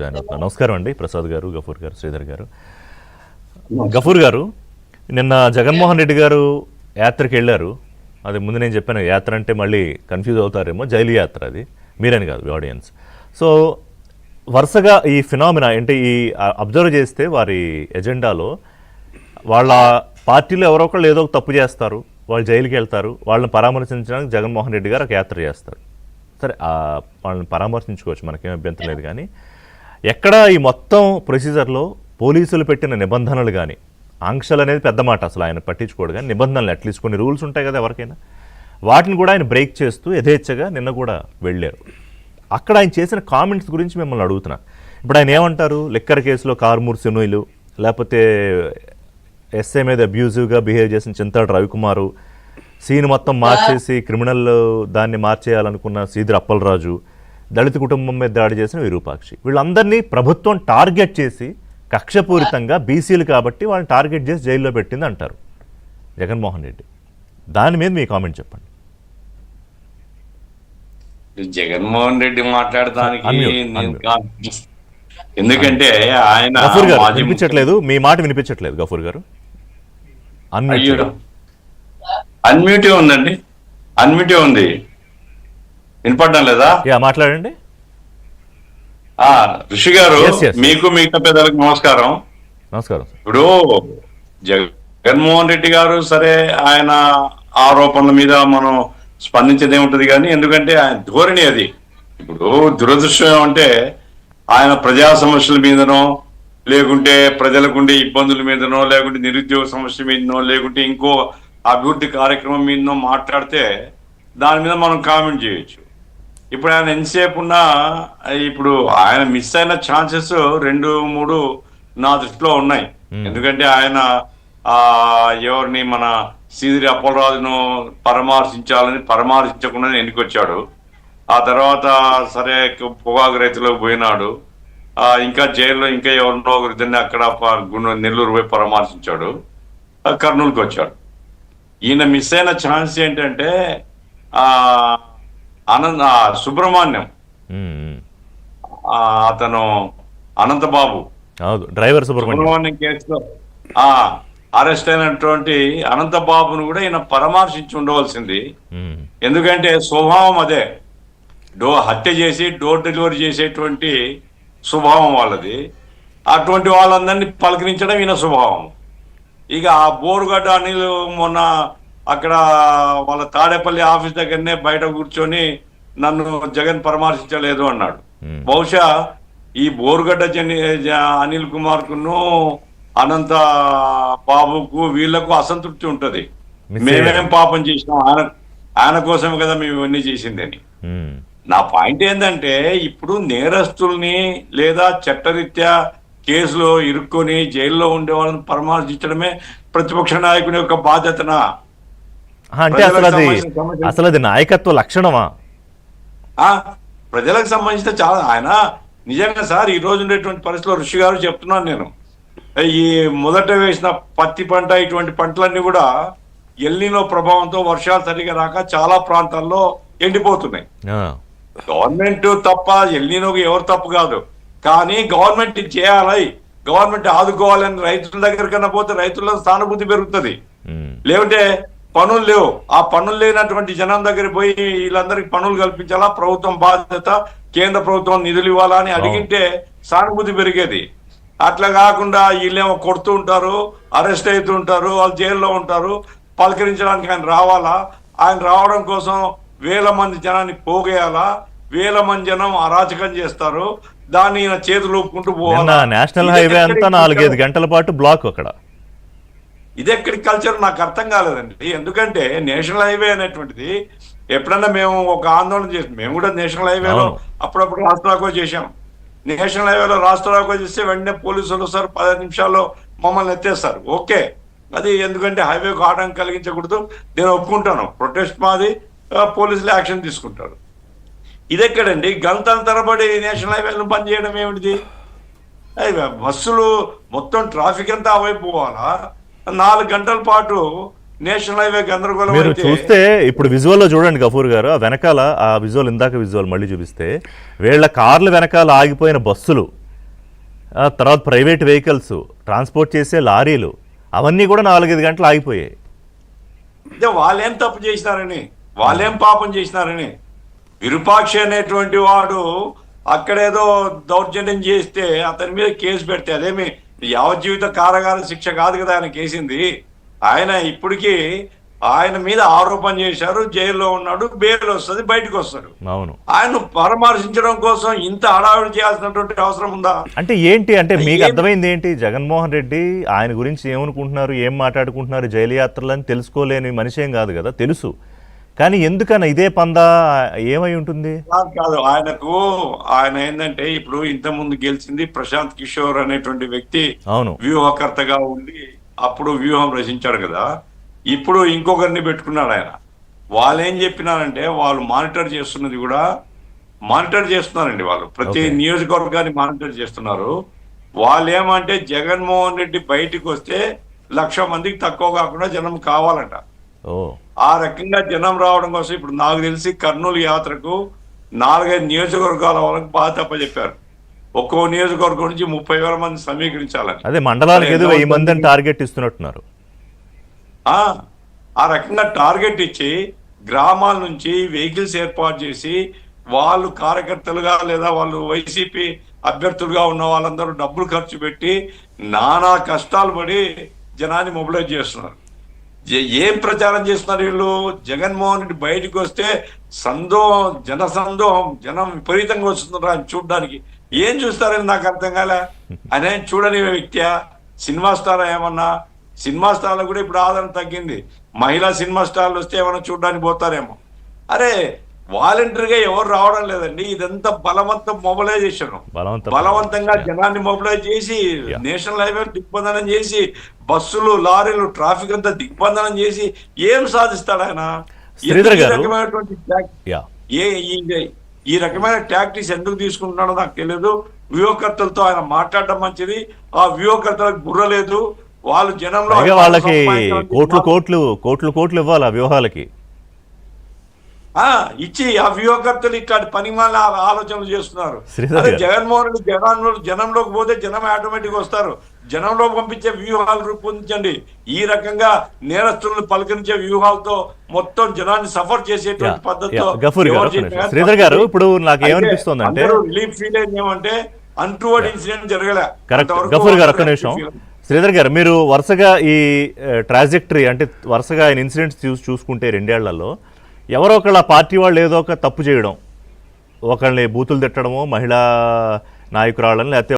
Join అవుతున్నారు. నమస్కారం అండి ప్రసాద్ గారు, గఫూర్ గారు, శ్రీధర్ గారు. గఫూర్ గారు, నిన్న జగన్మోహన్ రెడ్డి గారు యాత్రకి వెళ్ళారు. అది ముందు నేను చెప్పాను, యాత్ర అంటే మళ్ళీ కన్ఫ్యూజ్ అవుతారేమో, జైలు యాత్ర అది, మీరని కాదు ఆడియన్స్. సో వరుసగా ఈ ఫినామినా అంటే ఈ అబ్జర్వ్ చేస్తే వారి ఎజెండాలో వాళ్ళ పార్టీలో ఎవరో ఒకళ్ళు ఏదో ఒక తప్పు చేస్తారు, వాళ్ళు జైలుకి వెళ్తారు, వాళ్ళని పరామర్శించడానికి జగన్మోహన్ రెడ్డి గారు ఒక యాత్ర చేస్తారు. సరే, వాళ్ళని పరామర్శించుకోవచ్చు, మనకేం అభ్యంతరం లేదు. కానీ ఎక్కడ ఈ మొత్తం ప్రొసీజర్లో పోలీసులు పెట్టిన నిబంధనలు కానీ, ఆంక్షలు అనేది పెద్ద మాట, అసలు ఆయన పట్టించుకోడు, కానీ నిబంధనలు అట్లీస్ట్ కొన్ని రూల్స్ ఉంటాయి కదా ఎవరికైనా, వాటిని కూడా ఆయన బ్రేక్ చేస్తూ యథేచ్ఛగా నిన్న కూడా వెళ్ళారు. అక్కడ ఆయన చేసిన కామెంట్స్ గురించి మిమ్మల్ని అడుగుతున్నా. ఇప్పుడు ఆయన ఏమంటారు, లిక్కర్ కేసులో కార్మూర్ సినోయిలు, లేకపోతే ఎస్ఐ మీద అబ్యూజివ్గా బిహేవ్ చేసిన చింతాడు రవికుమారు, సీన్ మొత్తం మార్చేసి క్రిమినల్ దాన్ని మార్చేయాలనుకున్న సీదిరి అప్పలరాజు, దళిత కుటుంబం మీద దాడి చేసిన విరూపాక్షి, వీళ్ళందరినీ ప్రభుత్వం టార్గెట్ చేసి కక్షపూరితంగా బీసీలు కాబట్టి వాళ్ళని టార్గెట్ చేసి జైల్లో పెట్టింది అంటారు జగన్మోహన్ రెడ్డి. దాని మీద మీ కామెంట్ చెప్పండి. జగన్మోహన్ రెడ్డి మాట్లాడడానికి ఎందుకంటే ఆయన గఫూర్ గారు వినిపించట్లేదు, మీ మాట వినిపించట్లేదు గఫూర్ గారు. అన్మ్యూటే ఉందండి, అన్మ్యూటే ఉంది, వినపడడం లేదా? మాట్లాడండి. ఋషి గారు, మీకు మిగతా పెద్దలకు నమస్కారం. నమస్కారం. ఇప్పుడు జగన్మోహన్ రెడ్డి గారు సరే, ఆయన ఆరోపణల మీద మనం స్పందించేదే ఉంటుంది, కానీ ఎందుకంటే ఆయన ధోరణి అది. ఇప్పుడు దురదృష్టం అంటే ఆయన ప్రజా సమస్యల మీదనో, లేకుంటే ప్రజలకు ఉండే ఇబ్బందుల మీదనో, లేకుంటే నిరుద్యోగ సమస్య మీదనో, లేకుంటే ఇంకో అభివృద్ధి కార్యక్రమం మీదనో మాట్లాడితే దాని మీద మనం కామెంట్ చేయొచ్చు. ఇప్పుడు ఆయన ఎంతసేపు ఉన్నా, ఇప్పుడు ఆయన మిస్ అయిన ఛాన్సెస్ 2-3 నా దృష్టిలో ఉన్నాయి. ఎందుకంటే ఆయన ఎవరిని, మన సీదిరి అప్పలరాజును పరామర్శించాలని పరామర్శించకుండా ఎన్నికొచ్చాడు. ఆ తర్వాత సరే పొగాకు రైతులకు పోయినాడు, ఇంకా జైల్లో ఇంకా ఎవరినో ఒకరిద్దరిని అక్కడ నెల్లూరు పోయి పరామర్శించాడు, కర్నూలుకి వచ్చాడు. ఈయన మిస్ అయిన ఛాన్స్ ఏంటంటే సుబ్రహ్మణ్యం, అతను అనంతబాబు డ్రైవర్ సుబ్రహ్మణ్యం కేసులో అరెస్ట్ అయినటువంటి అనంతబాబును కూడా ఈయన పరామర్శించి ఉండవలసింది. ఎందుకంటే స్వభావం అదే, హత్య చేసి డోర్ డెలివరీ చేసేటువంటి స్వభావం వాళ్ళది. అటువంటి వాళ్ళందరినీ పలకరించడం ఈయన స్వభావం. ఇక ఆ బోరుగడ్డ అనిల్ మొన్న అక్కడ వాళ్ళ తాడేపల్లి ఆఫీస్ దగ్గరనే బయట కూర్చొని నన్ను జగన్ పరామర్శించలేదు అన్నాడు. బహుశా ఈ బోరుగడ్డ అనిల్ కుమార్ కును, అనంత బాబుకు, వీళ్లకు అసంతృప్తి ఉంటది, మేమేం పాపం చేసినాం, ఆయన కోసమే కదా మేము ఇవన్నీ చేసిందని. నా పాయింట్ ఏంటంటే, ఇప్పుడు నేరస్తుల్ని లేదా చట్టరీత్యా కేసులో ఇరుక్కొని జైల్లో ఉండే వాళ్ళని పరామర్శించడమే ప్రతిపక్ష నాయకుని యొక్క బాధ్యతనా? అంటే అసలు అది నాయకత్వ లక్షణమా? ప్రజలకు సంబంధించిన చాలా, ఆయన నిజంగా సార్ ఈ రోజు ఉండేటువంటి పరిస్థితిలో ఋషి గారు చెప్తున్నాను నేను, ఈ మొదట వేసిన పత్తి పంట ఇటువంటి పంటలన్నీ కూడా ఎల్నినో ప్రభావంతో వర్షాలు సరిగా రాక చాలా ప్రాంతాల్లో ఎండిపోతున్నాయి. గవర్నమెంట్ తప్ప, ఎల్నినోకి ఎవరు తప్పు కాదు, కానీ గవర్నమెంట్ చేయాలి, గవర్నమెంట్ ఆదుకోవాలని రైతుల దగ్గర కన్నా పోతే రైతుల సానుభూతి పెరుగుతుంది. లేకుంటే పనులు లేవు, ఆ పనులు లేనటువంటి జనం దగ్గర పోయి వీళ్ళందరికీ పనులు కల్పించాలా, ప్రభుత్వం బాధ్యత, కేంద్ర ప్రభుత్వం నిధులు ఇవ్వాలా అని అడిగింటే సానుభూతి పెరిగేది. అట్లా కాకుండా వీళ్ళేమో కొడుతూ ఉంటారు, అరెస్ట్ అవుతూ ఉంటారు, వాళ్ళు జైల్లో ఉంటారు, పలకరించడానికి ఆయన రావాలా, ఆయన రావడం కోసం 1000 మంది జనాన్ని పోగేయాలా, 1000 మంది జనం అరాచకం చేస్తారు, దాన్ని ఈయన చేతులు ఊపుకుంటూ పోవాలా. నేషనల్ హైవే అంతా 4-5 గంటల పాటు బ్లాక్. అక్కడ ఇదెక్కడి కల్చర్ నాకు అర్థం కాలేదండి. ఎందుకంటే నేషనల్ హైవే అనేటువంటిది ఎప్పుడన్నా మేము ఒక ఆందోళన చేసాం, మేము కూడా నేషనల్ హైవేలో అప్పుడప్పుడు రాష్ట్రాకో చేశాం. నేషనల్ హైవేలో రాష్ట్రాకో చేస్తే వెంటనే పోలీసులు వస్తారు, 10 నిమిషాల్లో మమ్మల్ని ఎత్తేస్తారు. ఓకే, అది ఎందుకంటే హైవేకు ఆటంకం కలిగించకూడదు, నేను ఒప్పుకుంటాను, ప్రొటెస్ట్ మాది, పోలీసులు యాక్షన్ తీసుకుంటారు. ఇదెక్కడండి గంటల తరబడి నేషనల్ హైవేలను బంద్ చేయడం ఏమిటిది? బస్సులు మొత్తం ట్రాఫిక్ అంతా అవైపు పోవాలా? 4 గంటల పాటు నేషనల్ హైవే గందరగోళం. మీరు చూస్తే ఇప్పుడు విజువల్లో చూడండి గఫూర్ గారు, ఆ వెనకాల ఆ విజువల్, ఇందాక విజువల్ మళ్ళీ చూపిస్తే వీళ్ళ కార్ల వెనకాల ఆగిపోయిన బస్సులు తర్వాత ప్రైవేట్ వెహికల్స్, ట్రాన్స్పోర్ట్ చేసే లారీలు, అవన్నీ కూడా 4-5 గంటలు ఆగిపోయాయి. అంటే వాళ్ళేం తప్పు చేసినారని, వాళ్ళేం పాపం చేసినారని. విరూపాక్షి అనేటువంటి వాడు అక్కడేదో దౌర్జన్యం చేస్తే అతని మీద కేసు పెడితే అదేమి యావజ్జీవిత కారాగార శిక్ష కాదు కదా ఆయన కేసింది. ఆయన ఇప్పటికీ ఆయన మీద ఆరోపణ చేశారు, జైల్లో ఉన్నాడు, బెయిల్ వస్తుంది, బయటకు వస్తాడు. అవును. ఆయన పరామర్శించడం కోసం ఇంత హడావిడి చేయాల్సినటువంటి అవసరం ఉందా? అంటే ఏంటి, అంటే మీకు అర్థమైంది ఏంటి? జగన్మోహన్ రెడ్డి ఆయన గురించి ఏమనుకుంటున్నారు, ఏం మాట్లాడుకుంటున్నారు, జైలు యాత్రలని తెలుసుకోలేని మనిషి ఏం కాదు కదా, తెలుసు. కానీ ఎందుకన్నా ఇదే పందా, ఏమై ఉంటుంది? కాదు, ఆయన ఏంటంటే ఇప్పుడు ఇంత ముందు గెలిచింది ప్రశాంత్ కిషోర్ అనేటువంటి వ్యక్తి. అవును. వ్యూహకర్తగా ఉండి అప్పుడు వ్యూహం రచించాడు కదా. ఇప్పుడు ఇంకొకరిని పెట్టుకున్నాడు ఆయన. వాళ్ళు ఏం చెప్పినారంటే వాళ్ళు మానిటర్ చేస్తున్నది కూడా మానిటర్ చేస్తున్నారండి. వాళ్ళు ప్రతి నియోజకవర్గాన్ని మానిటర్ చేస్తున్నారు. వాళ్ళు ఏమంటే జగన్మోహన్ రెడ్డి బయటికి వస్తే 1,00,000 మందికి తక్కువ కాకుండా జనం కావాలంట. ఆ రకంగా జనం రావడం కోసం ఇప్పుడు నాకు తెలిసి కర్నూలు యాత్రకు 4-5 నియోజకవర్గాల వాళ్ళకి బాగా తప్పచెప్పారు. ఒక్కో నియోజకవర్గం నుంచి 30,000 మంది సమీకరించాలని. అదే మండలానికి 1000 మందిని టార్గెట్ ఇస్తున్నట్టున్నారు. ఆ రకంగా టార్గెట్ ఇచ్చి గ్రామాల నుంచి వెహికల్స్ ఏర్పాటు చేసి వాళ్ళు కార్యకర్తలుగా లేదా వాళ్ళు వైసీపీ అభ్యర్థులుగా ఉన్న వాళ్ళందరూ డబ్బులు ఖర్చు పెట్టి నానా కష్టాలు పడి జనాన్ని మొబిలైజ్ చేస్తున్నారు. ఏం ప్రచారం చేస్తున్నారు వీళ్ళు? జగన్మోహన్ రెడ్డి బయటకు వస్తే జనం విపరీతంగా వస్తున్నారు ఆయన చూడడానికి. ఏం చూస్తారని నాకు అర్థం కాలే. ఆయన చూడని వ్యక్తియా? సినిమా స్టార్ ఏమన్నా? సినిమా స్టార్లు కూడా ఇప్పుడు ఆదరణ తగ్గింది. మహిళా సినిమా స్టార్లు వస్తే ఏమైనా చూడడానికి పోతారేమో. అరే వాలంటరీగా ఎవరు రావడం లేదండి. ఇదంతా బలవంతం మొబిలైజేషన్. బలవంతంగా జనాన్ని మొబిలైజ్ చేసి నేషనల్ హైవే దిగ్బంధనం చేసి బస్సులు, లారీలు, ట్రాఫిక్ అంతా దిగ్బంధనం చేసి ఏం సాధిస్తాడు ఆయన? ఈ రకమైన టాక్టిక్స్ ఎందుకు తీసుకుంటున్నాడో నాకు తెలియదు. వ్యూహకర్తలతో ఆయన మాట్లాడడం మంచిది. ఆ వ్యూహకర్తలకు బుర్ర లేదు. వాళ్ళు జనంలో వాళ్ళకి కోట్లు ఇవ్వాలి ఆ వ్యూహాలకి. ఇచ్చి ఆ వ్యూహకర్తలు ఇట్లాంటి పనిమాల ఆలోచనలు చేస్తున్నారు. జగన్మోహన్ రెడ్డి జనంలోకి పోతే జనం ఆటోమేటిక్ వస్తారు. జనంలో పంపించే వ్యూహాలు రూపొందించండి. ఈ రకంగా నేరస్తులను పలకరించే వ్యూహాలతో మొత్తం జనాన్ని సఫర్ చేసేటువంటి పద్ధతిలో శ్రీధర్ గారు ఇప్పుడు నాకు ఏమనిపిస్తుంది అంటే రిలీఫ్ ఫీల్ అయింది ఏమంటే అన్టువర్డ్ ఇన్సిడెంట్ జరగలే. గఫూర్ గారు ఒక్క నిమిషం. శ్రీధర్ గారు మీరు వరుసగా ఈ ట్రాజెక్టరీ అంటే వరుసగా ఆయన ఇన్సిడెంట్స్ చూసుకుంటే 2 ఏళ్లలో ఎవరో ఒకళ్ళ పార్టీ వాళ్ళు ఏదో ఒక తప్పు చేయడం, ఒకళ్ళని బూతులు తిట్టడమో, మహిళా నాయకురాళ్ళని, లేకపోతే